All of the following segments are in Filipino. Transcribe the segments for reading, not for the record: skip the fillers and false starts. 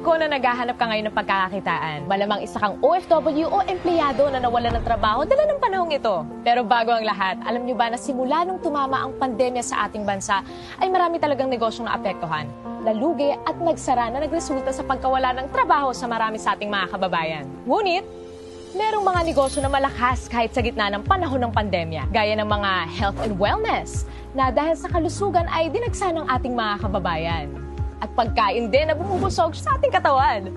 ko na naghahanap ka ngayon ng pagkakakitaan. Malamang isa kang OFW o empleyado na nawalan ng trabaho dala ng panahong ito. Pero bago ang lahat, alam niyo ba na simula nung tumama ang pandemya sa ating bansa, ay marami talagang negosyong naapektuhan, nalugi at nagsara na nagresulta sa pagkawala ng trabaho sa marami sa ating mga kababayan. Ngunit, merong mga negosyo na malakas kahit sa gitna ng panahon ng pandemya, gaya ng mga health and wellness, na dahil sa kalusugan ay dinagsa ng ating mga kababayan. At pagkain din na bumubusog sa ating katawan.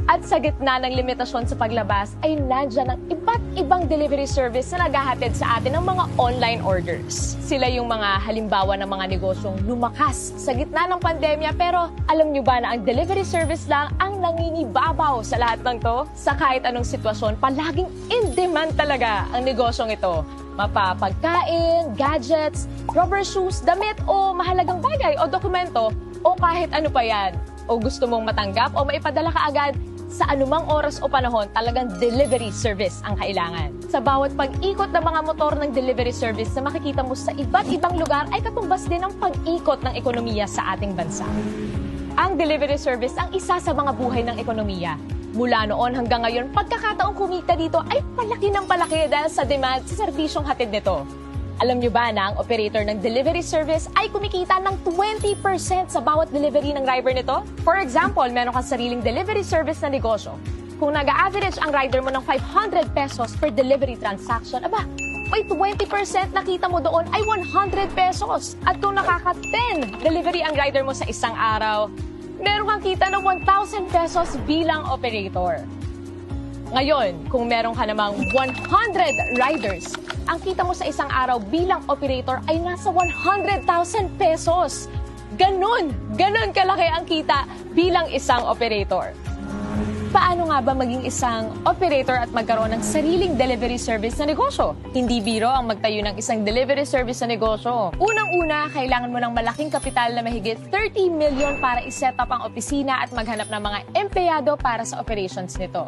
At sa gitna ng limitasyon sa paglabas ay nandyan ang iba't ibang delivery service na naghahatid sa atin ng mga online orders. Sila yung mga halimbawa ng mga negosyong lumakas sa gitna ng pandemya, pero alam nyo ba na ang delivery service lang ang nangingibabaw sa lahat ng to? Sa kahit anong sitwasyon, palaging in demand talaga ang negosyong ito. Mapapagkain, gadgets, rubber shoes, damit o mahalagang bagay o dokumento o kahit ano pa yan. O gusto mong matanggap o maipadala ka agad, sa anumang oras o panahon, talagang delivery service ang kailangan. Sa bawat pag-ikot ng mga motor ng delivery service na makikita mo sa iba't ibang lugar ay katumbas din ang pag-ikot ng ekonomiya sa ating bansa. Ang delivery service ang isa sa mga buhay ng ekonomiya. Mula noon hanggang ngayon, pagkakataong kumita dito ay palaki ng palaki dahil sa demand sa serbisyong hatid nito. Alam nyo ba na ang operator ng delivery service ay kumikita ng 20% sa bawat delivery ng driver nito? For example, meron kang sariling delivery service na negosyo. Kung nag-average ang rider mo ng 500 pesos per delivery transaction, aba, may 20% na kita mo doon ay 100 pesos. At kung nakaka-10 delivery ang rider mo sa isang araw, meron kang kita ng 1,000 pesos bilang operator. Ngayon, kung meron ka namang 100 riders, ang kita mo sa isang araw bilang operator ay nasa 100,000 pesos. Ganon kalaki ang kita bilang isang operator. Paano nga ba maging isang operator at magkaroon ng sariling delivery service na negosyo? Hindi biro ang magtayo ng isang delivery service na negosyo. Unang-una, kailangan mo ng malaking kapital na mahigit 30 million para iset up ang opisina at maghanap ng mga empleyado para sa operations nito.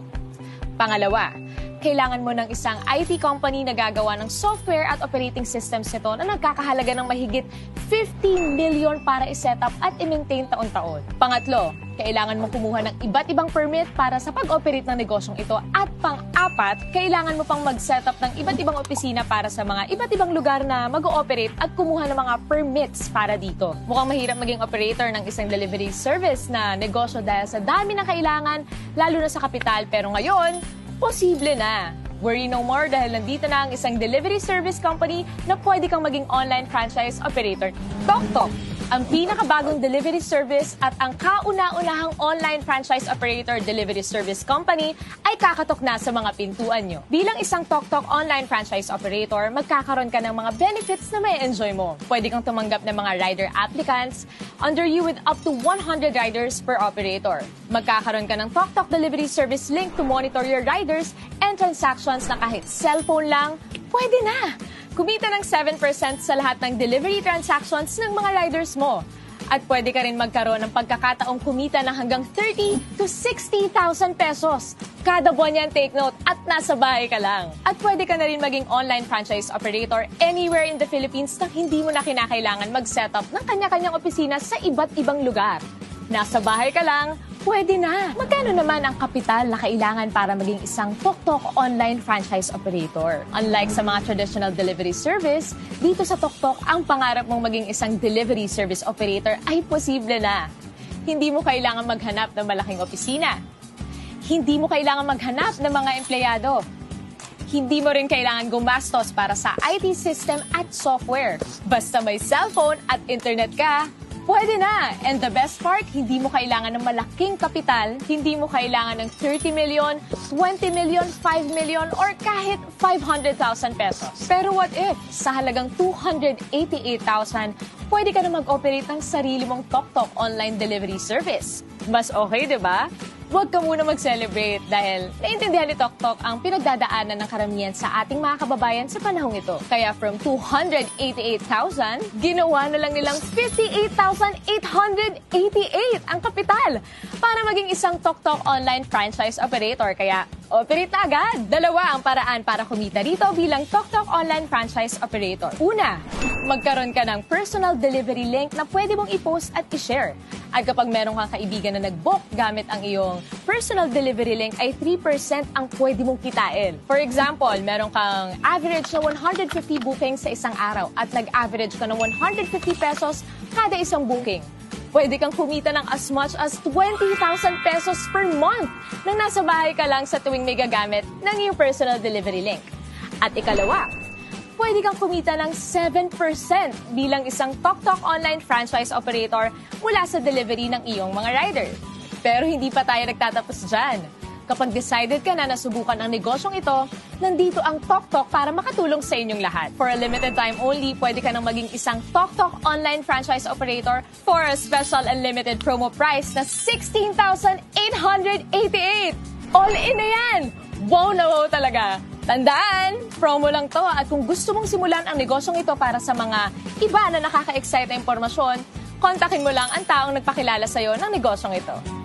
Pangalawa, kailangan mo ng isang IT company na gagawa ng software at operating systems nito na nagkakahalaga ng mahigit 50 million para i-set up at i-maintain taon-taon. Pangatlo, kailangan mo kumuha ng iba't ibang permit para sa pag-operate ng negosyong ito. At pang-apat, kailangan mo pang mag-set up ng iba't ibang opisina para sa mga iba't ibang lugar na mag-ooperate at kumuha ng mga permits para dito. Mukhang mahirap maging operator ng isang delivery service na negosyo dahil sa dami ng kailangan, lalo na sa kapital. Pero ngayon, posible na. Worry no more dahil nandito na ang isang delivery service company na pwede kang maging online franchise operator. TokTok, ang pinakabagong delivery service at ang kauna-unahang online franchise operator delivery service company ay kakatok na sa mga pintuan nyo. Bilang isang TokTok online franchise operator, magkakaroon ka ng mga benefits na may enjoy mo. Pwede kang tumanggap ng mga rider applicants under you with up to 100 riders per operator. Magkakaroon ka ng TokTok delivery service link to monitor your riders and transactions na kahit cellphone lang, pwede na! Kumita ng 7% sa lahat ng delivery transactions ng mga riders mo. At pwede ka rin magkaroon ng pagkakataong kumita ng hanggang 30 to 60,000 pesos. Kada buwan yan, take note, at nasa bahay ka lang. At pwede ka na rin maging online franchise operator anywhere in the Philippines na hindi mo na kinakailangan mag-set up ng kanya-kanyang opisina sa iba't ibang lugar. Nasa bahay ka lang, pwede na. Magkano naman ang kapital na kailangan para maging isang TokTok online franchise operator? Unlike sa mga traditional delivery service, dito sa TokTok, ang pangarap mong maging isang delivery service operator ay posible na. Hindi mo kailangan maghanap ng malaking opisina. Hindi mo kailangan maghanap ng mga empleyado. Hindi mo rin kailangan gumastos para sa IT system at software. Basta may cellphone at internet ka, pwede na! And the best part, hindi mo kailangan ng malaking kapital, hindi mo kailangan ng 30 million, 20 million, 5 million, or kahit 500,000 pesos. Pero what if, sa halagang 288,000, pwede ka na mag-operate ng sarili mong TokTok online delivery service? Mas okay, di ba? Huwag ka muna mag-celebrate dahil naintindihan ni TokTok ang pinagdadaanan ng karamihan sa ating mga kababayan sa panahong ito. Kaya from 288,000, ginawa na lang nilang 58,888 ang kapital para maging isang TokTok online franchise operator. Kaya operate na agad! Dalawa ang paraan para kumita dito bilang TokTok online franchise operator. Una, magkaroon ka ng personal delivery link na pwede mong i-post at i-share. At kapag meron kang kaibigan na nag-book gamit ang iyong personal delivery link, ay 3% ang pwede mong kitain. For example, meron kang average na 150 bookings sa isang araw at nag-average ka ng 150 pesos kada isang booking. Pwede kang kumita ng as much as 20,000 pesos per month nang nasa bahay ka lang sa tuwing may gagamit ng iyong personal delivery link. At ikalawa, pwede kang kumita ng 7% bilang isang TokTok online franchise operator mula sa delivery ng iyong mga rider. Pero hindi pa tayo nagtatapos dyan. Kapag decided ka na nasubukan ang negosyong ito, nandito ang TokTok para makatulong sa inyong lahat. For a limited time only, pwede ka nang maging isang TokTok online franchise operator for a special unlimited promo price na 16,888! All in na yan! Wow na wow talaga! Tandaan, promo lang to at kung gusto mong simulan ang negosyong ito para sa mga iba na nakaka-excite na impormasyon, kontakin mo lang ang taong nagpakilala sa'yo ng negosyong ito.